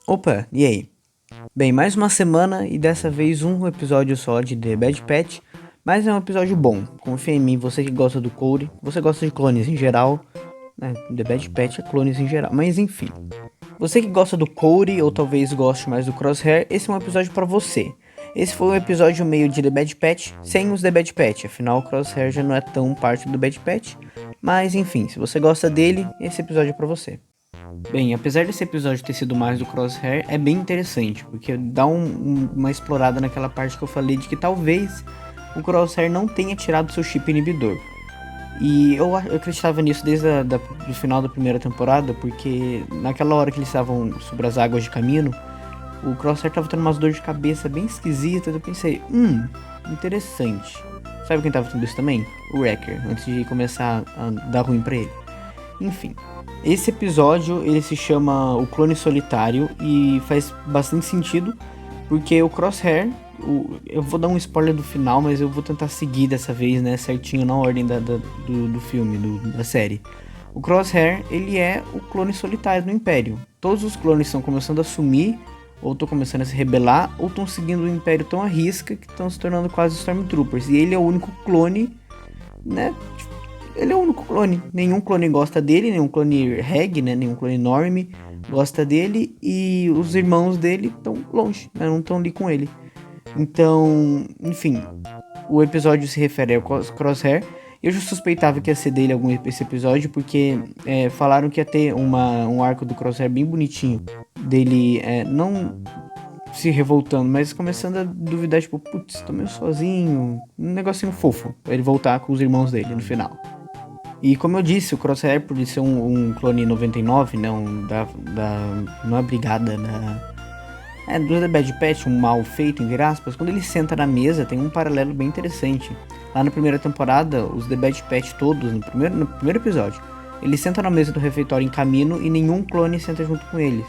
Opa, e aí? Bem, mais uma semana e dessa vez um episódio só de The Bad Patch, mas é um episódio bom. Confia em mim, você que gosta do Cody, você gosta de clones em geral, né? The Bad Patch é clones em geral, mas enfim. Você que gosta do Cody ou talvez goste mais do Crosshair, esse é um episódio pra você. Esse foi um episódio meio de The Bad Patch, sem os The Bad Patch, afinal o Crosshair já não é tão parte do Bad Patch, mas enfim, se você gosta dele, esse episódio é pra você. Bem, apesar desse episódio ter sido mais do Crosshair, é bem interessante, porque dá uma explorada naquela parte que eu falei de que talvez o Crosshair não tenha tirado seu chip inibidor. E eu acreditava nisso desde o final da primeira temporada, porque naquela hora que eles estavam sobre as águas de caminho, o Crosshair tava tendo umas dores de cabeça bem esquisitas, eu pensei, interessante. Sabe quem tava tendo isso também? O Wrecker, antes de começar a dar ruim pra ele. Enfim, esse episódio ele se chama O Clone Solitário e faz bastante sentido porque o Crosshair, eu vou dar um spoiler do final, mas eu vou tentar seguir dessa vez, né, certinho na ordem do filme, da série. O Crosshair, ele é o clone solitário do Império. Todos os clones estão começando a sumir, ou estão começando a se rebelar, ou estão seguindo o Império tão à risca que estão se tornando quase Stormtroopers. E ele é o único clone, né? Ele é o único clone. Nenhum clone gosta dele, nenhum clone Reg, né? Nenhum clone Norm gosta dele. E os irmãos dele estão longe, né? Não estão ali com ele. Então, enfim, o episódio se refere ao Crosshair. Eu já suspeitava que ia ser dele esse episódio, porque falaram que ia ter um arco do Crosshair bem bonitinho. Dele não se revoltando, mas começando a duvidar, tipo, putz, tô meio sozinho. Um negocinho fofo, pra ele voltar com os irmãos dele no final. E como eu disse, o Crosshair, por ser um clone 99, né, não é brigada, do The Bad Patch, um mal feito, entre aspas, quando ele senta na mesa, tem um paralelo bem interessante. Lá na primeira temporada, os The Bad Patch todos, no primeiro episódio, eles sentam na mesa do refeitório em caminho e nenhum clone senta junto com eles.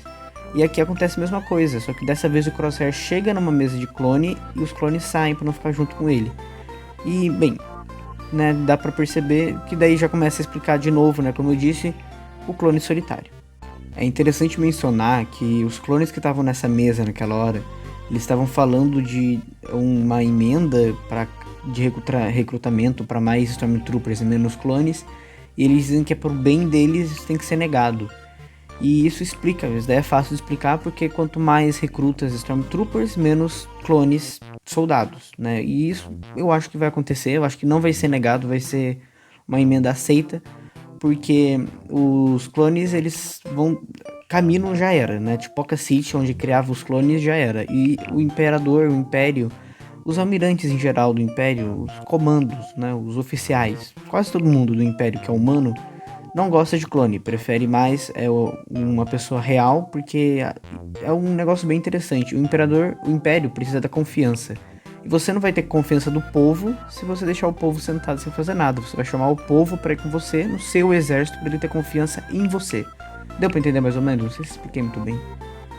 E aqui acontece a mesma coisa, só que dessa vez o Crosshair chega numa mesa de clone e os clones saem pra não ficar junto com ele. E, bem, né, dá pra perceber que daí já começa a explicar de novo, né, como eu disse, o clone solitário. É interessante mencionar que os clones que estavam nessa mesa naquela hora, eles estavam falando de uma emenda de recrutamento para mais Stormtroopers e menos clones, e eles dizem que é pro bem deles, isso tem que ser negado. E isso explica, isso daí é fácil de explicar, porque quanto mais recrutas Stormtroopers, menos clones soldados, né? E isso eu acho que vai acontecer, eu acho que não vai ser negado, vai ser uma emenda aceita, porque os clones, eles vão... Camino já era, né? Tipoca City, onde criava os clones, já era. E o Imperador, o Império, os almirantes em geral do Império, os comandos, né? Os oficiais, quase todo mundo do Império que é humano, não gosta de clone, prefere mais uma pessoa real, porque é um negócio bem interessante. O Império precisa da confiança. E você não vai ter confiança do povo se você deixar o povo sentado sem fazer nada. Você vai chamar o povo para ir com você, no seu exército, para ele ter confiança em você. Deu para entender mais ou menos? Não sei se expliquei muito bem.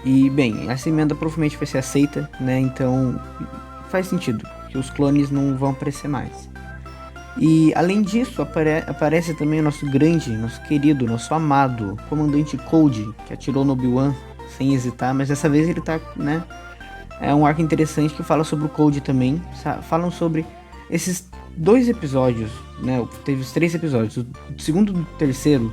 E, bem, essa emenda provavelmente vai ser aceita, né? Então, faz sentido que os clones não vão aparecer mais. E além disso, aparece também o nosso querido, nosso amado comandante Cody, que atirou no Obi-Wan sem hesitar, mas dessa vez ele tá, né? É um arco interessante que fala sobre o Cody também. Falam sobre esses 2 episódios, né? Teve os 3 episódios. O segundo e o terceiro,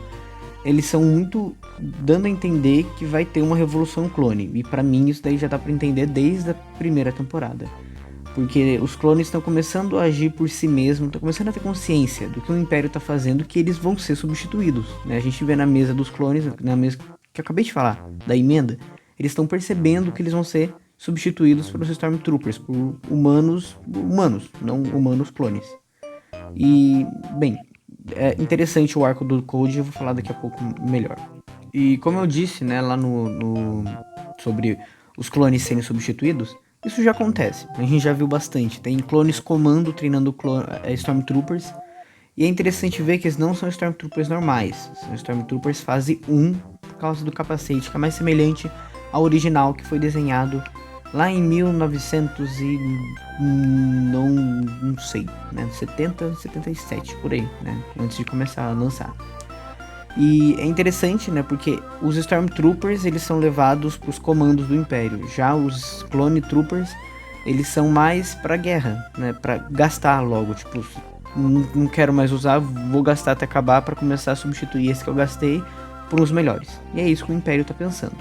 eles são muito dando a entender que vai ter uma revolução clone. E pra mim isso daí já dá pra entender desde a primeira temporada. Porque os clones estão começando a agir por si mesmos, estão começando a ter consciência do que o Império está fazendo, que eles vão ser substituídos, né? A gente vê na mesa dos clones, na mesa que eu acabei de falar, da emenda, eles estão percebendo que eles vão ser substituídos pelos Stormtroopers, por humanos, não humanos clones. E, bem, é interessante o arco do Cody, eu vou falar daqui a pouco melhor. E como eu disse, né, lá sobre os clones serem substituídos, isso já acontece, a gente já viu bastante. Tem clones comando treinando Stormtroopers. E é interessante ver que eles não são Stormtroopers normais. São Stormtroopers fase 1, por causa do capacete, que é mais semelhante ao original que foi desenhado lá em 1900 e não sei, né, 70, 77, por aí, né, antes de começar a lançar. E é interessante, né, porque os Stormtroopers, eles são levados pros comandos do Império. Já os Clone Troopers, eles são mais pra guerra, né, pra gastar logo, tipo, não quero mais usar, vou gastar até acabar pra começar a substituir esse que eu gastei por uns melhores. E é isso que o Império tá pensando.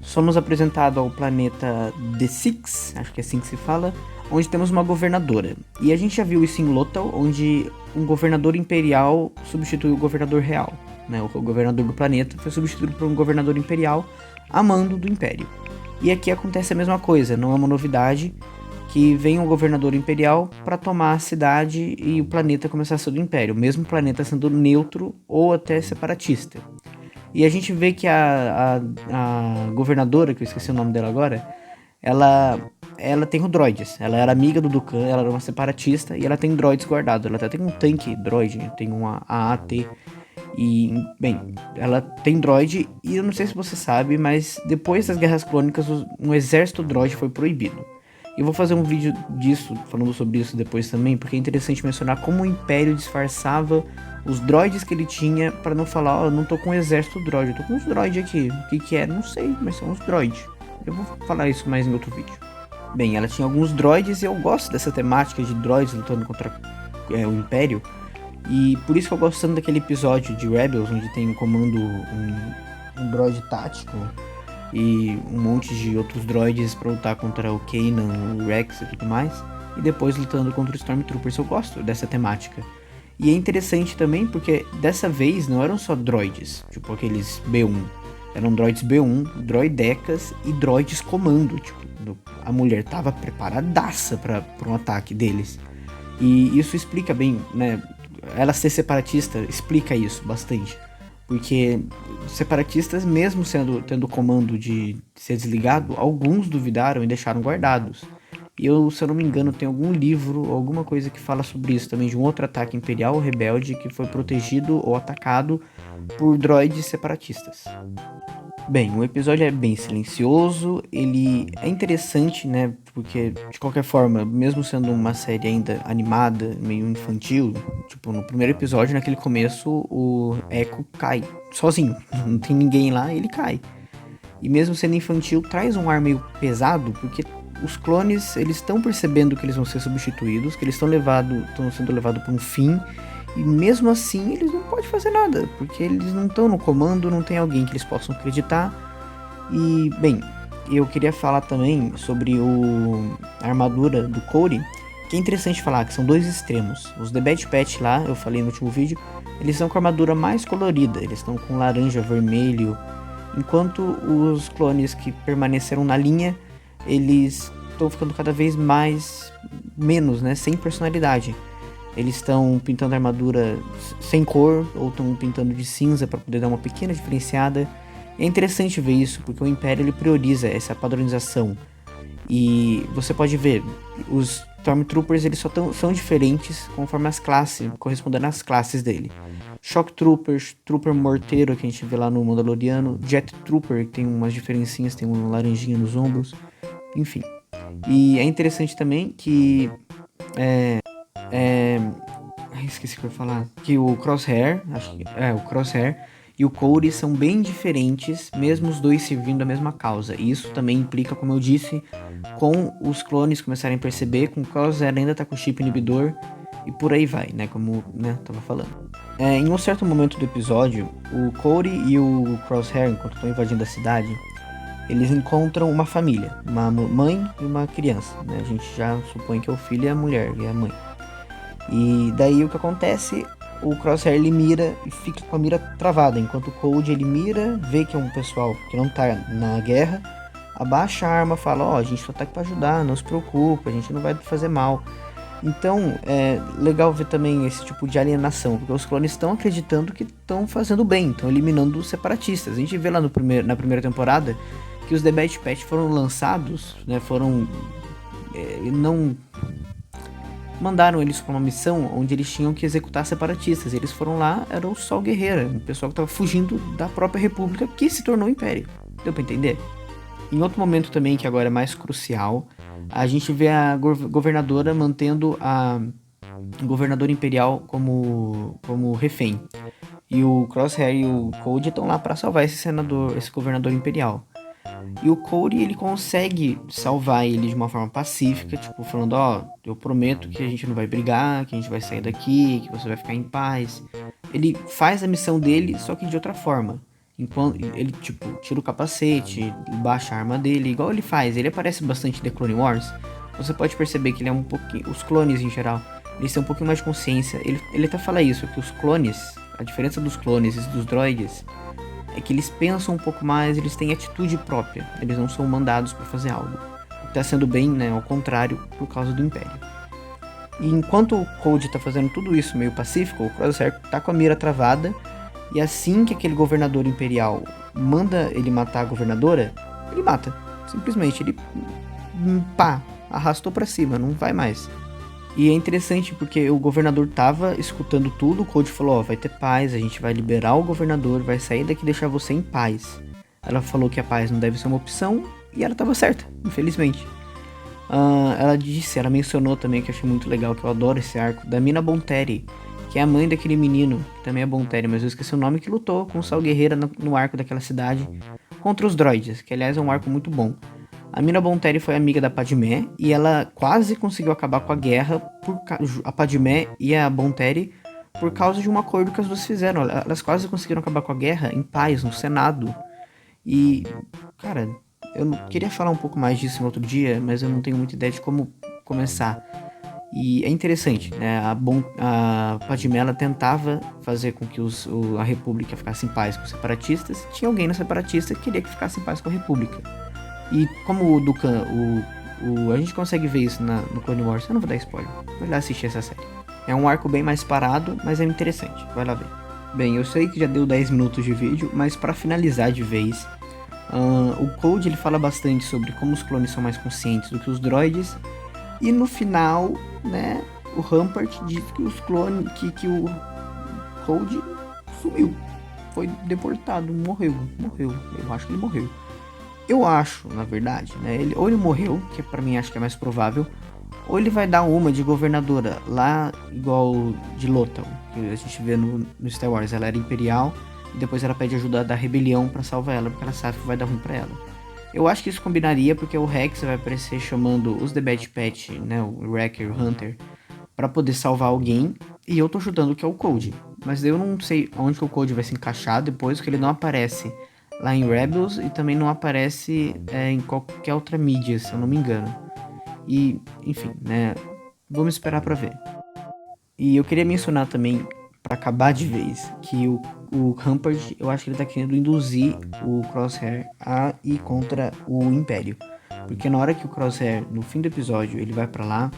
Somos apresentados ao planeta The Six, acho que é assim que se fala, onde temos uma governadora. E a gente já viu isso em Lothal, onde um governador imperial substituiu o governador real. Né? O governador do planeta foi substituído por um governador imperial a mando do Império. E aqui acontece a mesma coisa, não é uma novidade, que vem um governador imperial para tomar a cidade e o planeta começar a ser do Império, mesmo o planeta sendo neutro ou até separatista. E a gente vê que a governadora, que eu esqueci o nome dela agora, ela tem o droids. Ela era amiga do Dukan, ela era uma separatista e ela tem droids guardados. Ela até tem um tanque droid, tem uma AAT. E, bem, ela tem droid e eu não sei se você sabe, mas depois das Guerras Clônicas, um exército droid foi proibido. Eu vou fazer um vídeo disso, falando sobre isso depois também, porque é interessante mencionar como o Império disfarçava os droids que ele tinha para não falar, eu não tô com um exército droid, eu tô com uns droids aqui. O que é? Não sei, mas são uns droids. Eu vou falar isso mais em outro vídeo. Bem, ela tinha alguns droids e eu gosto dessa temática de droids lutando contra o Império. E por isso que eu gosto tanto daquele episódio de Rebels, onde tem um comando, um droid tático e um monte de outros droids pra lutar contra o Kanan, o Rex e tudo mais, e depois lutando contra os Stormtroopers. Eu gosto dessa temática. E é interessante também porque dessa vez não eram só droids, tipo aqueles B1, eram droids B1, droidecas e droids comando, tipo, a mulher tava preparadaça pra um ataque deles. E isso explica bem, né, ela ser separatista explica isso bastante. Porque separatistas, mesmo tendo o comando de ser desligado, alguns duvidaram e deixaram guardados. E eu, se eu não me engano, tem algum livro, alguma coisa que fala sobre isso também, de um outro ataque imperial ou rebelde que foi protegido ou atacado por droids separatistas. Bem, o episódio é bem silencioso, ele é interessante, né, porque de qualquer forma, mesmo sendo uma série ainda animada, meio infantil, tipo, no primeiro episódio, naquele começo, o Echo cai sozinho, não tem ninguém lá, ele cai. E mesmo sendo infantil, traz um ar meio pesado, porque os clones, eles estão percebendo que eles vão ser substituídos, que eles estão sendo levados para um fim, e mesmo assim eles não podem fazer nada, porque eles não estão no comando, não tem alguém que eles possam acreditar. E, bem, eu queria falar também sobre a armadura do Cody, que é interessante falar, que são dois extremos. Os The Bad Batch lá, eu falei no último vídeo, eles estão com a armadura mais colorida, eles estão com laranja, vermelho, enquanto os clones que permaneceram na linha, eles estão ficando cada vez menos, né, sem personalidade. Eles estão pintando a armadura sem cor, ou estão pintando de cinza para poder dar uma pequena diferenciada. E é interessante ver isso, porque o Império ele prioriza essa padronização. E você pode ver, os Stormtroopers eles são diferentes conforme as classes, correspondendo às classes dele. Shock Troopers, Trooper Morteiro, que a gente vê lá no Mandaloriano, Jet Trooper, que tem umas diferencinhas, tem uma laranjinha nos ombros, enfim. E é interessante também que esqueci o que eu ia falar. Que o Crosshair, o Crosshair e o Cody são bem diferentes, mesmo os dois servindo a mesma causa. E isso também implica, como eu disse, com os clones começarem a perceber, com o Crosshair ainda tá com o chip inibidor e por aí vai, né? Como, né, tava falando. Em um certo momento do episódio, o Cody e o Crosshair, enquanto estão invadindo a cidade, eles encontram uma família, uma mãe e uma criança, né? A gente já supõe que é o filho e a mulher, e a mãe. E daí o que acontece, o Crosshair ele mira e fica com a mira travada, enquanto o Cody ele mira, vê que é um pessoal que não tá na guerra, abaixa a arma, fala, a gente só tá aqui pra ajudar, não se preocupa, a gente não vai fazer mal. Então é legal ver também esse tipo de alienação, porque os clones estão acreditando que estão fazendo bem, estão eliminando os separatistas. A gente vê lá na primeira temporada que os The Bad Batch foram lançados, né, não mandaram eles para uma missão onde eles tinham que executar separatistas. Eles foram lá, era o Sol Guerreira, um pessoal que estava fugindo da própria república que se tornou o Império. Deu para entender? Em outro momento também, que agora é mais crucial, a gente vê a governadora mantendo a governadora imperial como refém. E o Crosshair e o Cody estão lá para salvar esse governador imperial. E o Cody, ele consegue salvar ele de uma forma pacífica, tipo, falando, ó, eu prometo que a gente não vai brigar, que a gente vai sair daqui, que você vai ficar em paz. Ele faz a missão dele, só que de outra forma. Enquanto ele, tipo, tira o capacete, baixa a arma dele, igual ele faz. Ele aparece bastante em The Clone Wars. Você pode perceber que ele é um pouquinho... Os clones, em geral, eles têm um pouquinho mais de consciência. Ele até fala isso, que os clones, a diferença dos clones e dos droids, é que eles pensam um pouco mais, eles têm atitude própria. Eles não são mandados para fazer algo. Tá sendo bem, né, ao contrário, por causa do Império. E enquanto o Cody tá fazendo tudo isso meio pacífico, o Crosshair tá com a mira travada. E assim que aquele governador imperial manda ele matar a governadora, ele mata. Simplesmente, ele pá, arrastou pra cima, não vai mais. E é interessante porque o governador tava escutando tudo, o Cody falou, ó, vai ter paz, a gente vai liberar o governador, vai sair daqui e deixar você em paz. Ela falou que a paz não deve ser uma opção, e ela tava certa, infelizmente. Ela mencionou também, que eu achei muito legal, que eu adoro esse arco, da Mina Bonteri, que é a mãe daquele menino, que também é Bonteri, mas eu esqueci o nome, que lutou com o Sal Guerreira no arco daquela cidade, contra os droids, que aliás é um arco muito bom. A Mina Bonteri foi amiga da Padmé e ela quase conseguiu acabar com a guerra, a Padmé e a Bonteri, por causa de um acordo que as duas fizeram. Elas quase conseguiram acabar com a guerra em paz, no Senado. E, cara, eu queria falar um pouco mais disso em outro dia, mas eu não tenho muita ideia de como começar. E é interessante, né? A Padmé, ela tentava fazer com que a República ficasse em paz com os separatistas. Tinha alguém na separatista que queria que ficasse em paz com a República. E como o Dukan, a gente consegue ver isso no Clone Wars, eu não vou dar spoiler, vai lá assistir essa série. É um arco bem mais parado, mas é interessante, vai lá ver. Bem, eu sei que já deu 10 minutos de vídeo, mas para finalizar de vez, o Code, ele fala bastante sobre como os clones são mais conscientes do que os droids, e no final, né, o Rampart diz que os clones, que o Code sumiu, foi deportado, morreu, eu acho que ele morreu. Eu acho, na verdade, né? Ou ele morreu, que pra mim acho que é mais provável, ou ele vai dar uma de governadora, lá igual de Lothal, que a gente vê no Star Wars. Ela era imperial e depois ela pede ajuda da rebelião pra salvar ela, porque ela sabe que vai dar ruim pra ela. Eu acho que isso combinaria, porque o Rex vai aparecer chamando os The Bad Batch, né? O Wrecker, o Hunter, pra poder salvar alguém, e eu tô chutando que é o Cody. Mas eu não sei onde que o Cody vai se encaixar depois, que ele não aparece lá em Rebels e também não aparece em qualquer outra mídia, se eu não me engano. E, enfim, né, vamos esperar pra ver. E eu queria mencionar também, pra acabar de vez, que o Rampart, eu acho que ele tá querendo induzir o Crosshair a ir contra o Império. Porque na hora que o Crosshair, no fim do episódio, ele vai pra lá,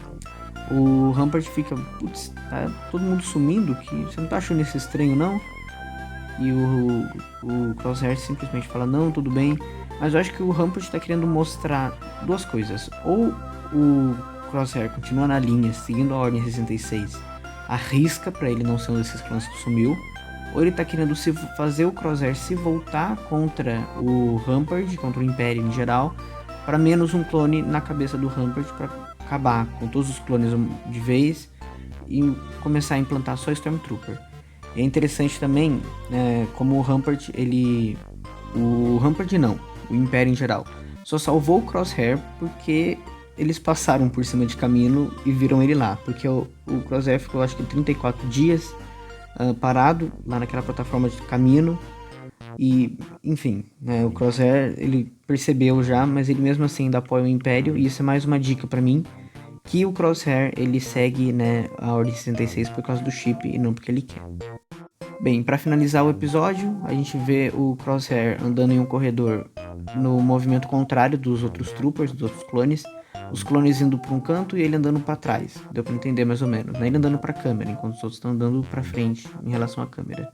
o Rampart fica, putz, tá todo mundo sumindo, que você não tá achando isso estranho não? E o Crosshair simplesmente fala, não, tudo bem. Mas eu acho que o Rampart tá querendo mostrar duas coisas. Ou o Crosshair continua na linha, seguindo a Ordem 66, arrisca pra ele não ser um desses clãs que sumiu. Ou ele tá querendo fazer o Crosshair se voltar contra o Rampart, contra o Império em geral, para menos um clone na cabeça do Rampart, para acabar com todos os clones de vez e começar a implantar só Stormtrooper. É interessante também, como o Rampart, o Império em geral, só salvou o Crosshair porque eles passaram por cima de Kamino e viram ele lá. Porque o Crosshair ficou, acho que 34 dias parado lá naquela plataforma de Kamino. E, enfim, né, o Crosshair, ele percebeu já, mas ele mesmo assim ainda apoia o Império. E isso é mais uma dica pra mim, que o Crosshair, ele segue, né, a Ordem 66 por causa do chip e não porque ele quer. Bem, para finalizar o episódio, a gente vê o Crosshair andando em um corredor no movimento contrário dos outros troopers, dos outros clones. Os clones indo para um canto e ele andando para trás. Deu para entender mais ou menos, né? Ele andando para a câmera, enquanto os outros estão andando para frente em relação à câmera.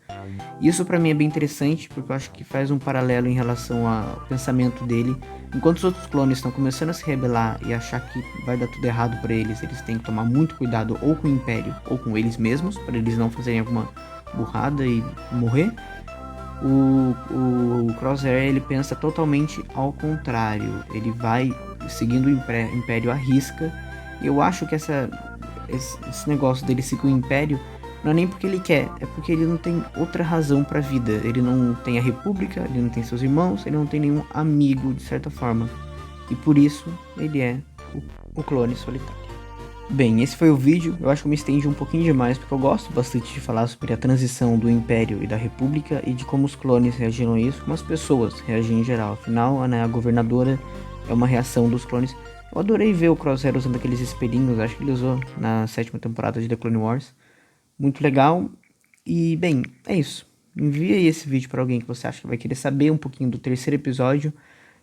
Isso para mim é bem interessante, porque eu acho que faz um paralelo em relação ao pensamento dele. Enquanto os outros clones estão começando a se rebelar e achar que vai dar tudo errado para eles têm que tomar muito cuidado ou com o Império ou com eles mesmos, para eles não fazerem alguma burrada e morrer. O Crosshair, ele pensa totalmente ao contrário. Ele vai seguindo o Império à risca. Eu acho que esse negócio dele seguir o Império não é nem porque ele quer, é porque ele não tem outra razão pra vida. Ele não tem a República, ele não tem seus irmãos, ele não tem nenhum amigo, de certa forma. E por isso, ele é o clone solitário. Bem, esse foi o vídeo. Eu acho que eu me estendi um pouquinho demais, porque eu gosto bastante de falar sobre a transição do Império e da República e de como os clones reagiram a isso, como as pessoas reagiam em geral. Afinal, né, a governadora é uma reação dos clones. Eu adorei ver o Crosshair usando aqueles espelhinhos, acho que ele usou na 7ª temporada de The Clone Wars. Muito legal. E, bem, é isso. Envie aí esse vídeo para alguém que você acha que vai querer saber um pouquinho do 3º episódio.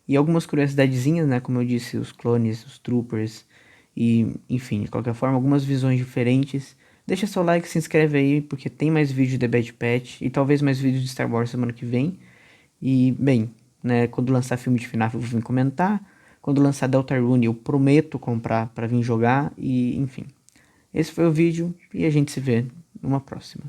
E algumas curiosidadezinhas, né? Como eu disse, os clones, os troopers e, enfim, de qualquer forma, algumas visões diferentes. Deixa seu like, se inscreve aí, porque tem mais vídeo de Bad Patch e talvez mais vídeos de Star Wars semana que vem. E, bem, né, quando lançar filme de FNAF eu vou vir comentar. Quando lançar Deltarune eu prometo comprar para vir jogar e, enfim. Esse foi o vídeo e a gente se vê numa próxima.